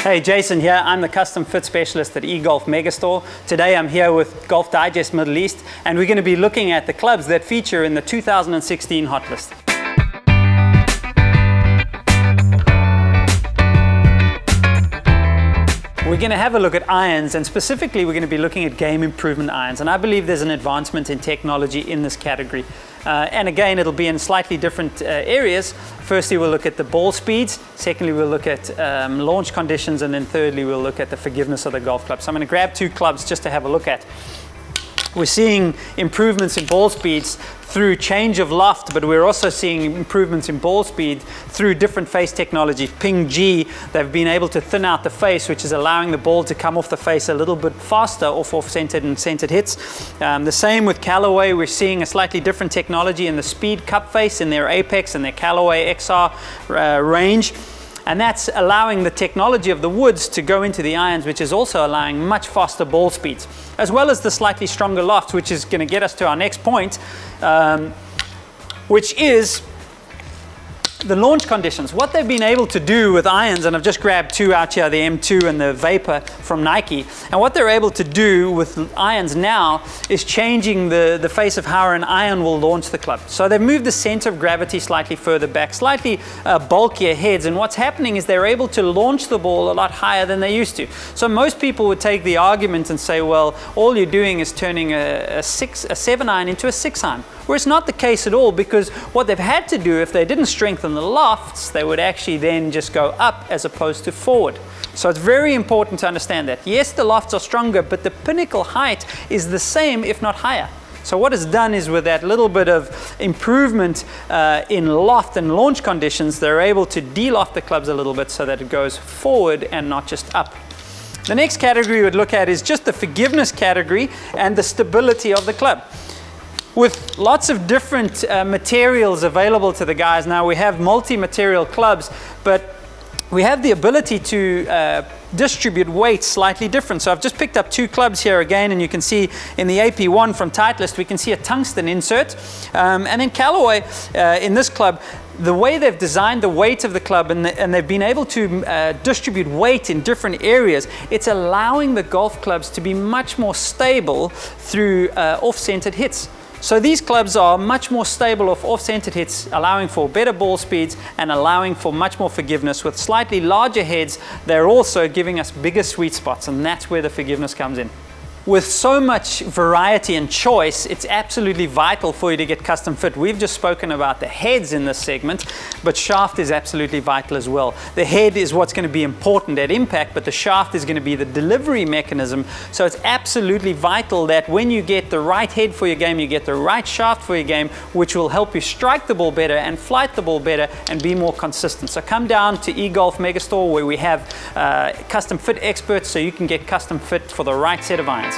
Hey, Jason here. I'm the custom fit specialist at eGolf Megastore. Today I'm here with Golf Digest Middle East, and we're going to be looking at the clubs that feature in the 2016 hot list. We're going to have a look at irons, and specifically we're going to be looking at game improvement irons, and I believe there's an advancement in technology in this category. And again, it'll be in slightly different areas. Firstly, we'll look at the ball speeds. Secondly, we'll look at launch conditions, and then thirdly, we'll look at the forgiveness of the golf club. So I'm going to grab two clubs just to have a look at. We're seeing improvements in ball speeds through change of loft, but we're also seeing improvements in ball speed through different face technology. Ping G, they've been able to thin out the face, which is allowing the ball to come off the face a little bit faster off-centered and centered hits. The same with Callaway. We're seeing a slightly different technology in the speed cup face in their Apex and their Callaway XR range. And that's allowing the technology of the woods to go into the irons, which is also allowing much faster ball speeds, as well as the slightly stronger loft, which is going to get us to our next point, which is the launch conditions. What they've been able to do with irons, and I've just grabbed two out here, the M2 and the Vapor from Nike, and what they're able to do with irons now is changing the face of how an iron will launch the club. So they've moved the center of gravity slightly further back, slightly bulkier heads, and what's happening is they're able to launch the ball a lot higher than they used to. So most people would take the argument and say, well, all you're doing is turning a 7 iron into a 6 iron. Where it's not the case at all, because what they've had to do, if they didn't strengthen the lofts, they would actually then just go up as opposed to forward. So it's very important to understand that. Yes, the lofts are stronger, but the pinnacle height is the same, if not higher. So what it's done is, with that little bit of improvement in loft and launch conditions, they're able to de-loft the clubs a little bit so that it goes forward and not just up. The next category we would look at is just the forgiveness category and the stability of the club. With lots of different materials available to the guys now, we have multi-material clubs, but we have the ability to distribute weight slightly different. So I've just picked up two clubs here again, and you can see in the AP1 from Titleist, we can see a tungsten insert. And then Callaway in this club, the way they've designed the weight of the club, and they've been able to distribute weight in different areas, it's allowing the golf clubs to be much more stable through off-centered hits. So these clubs are much more stable off-centered hits, allowing for better ball speeds and allowing for much more forgiveness. With slightly larger heads, they're also giving us bigger sweet spots, and that's where the forgiveness comes in. With so much variety and choice, it's absolutely vital for you to get custom fit. We've just spoken about the heads in this segment, but shaft is absolutely vital as well. The head is what's going to be important at impact, but the shaft is going to be the delivery mechanism. So it's absolutely vital that when you get the right head for your game, you get the right shaft for your game, which will help you strike the ball better and flight the ball better and be more consistent. So come down to eGolf Megastore, where we have custom fit experts, so you can get custom fit for the right set of irons.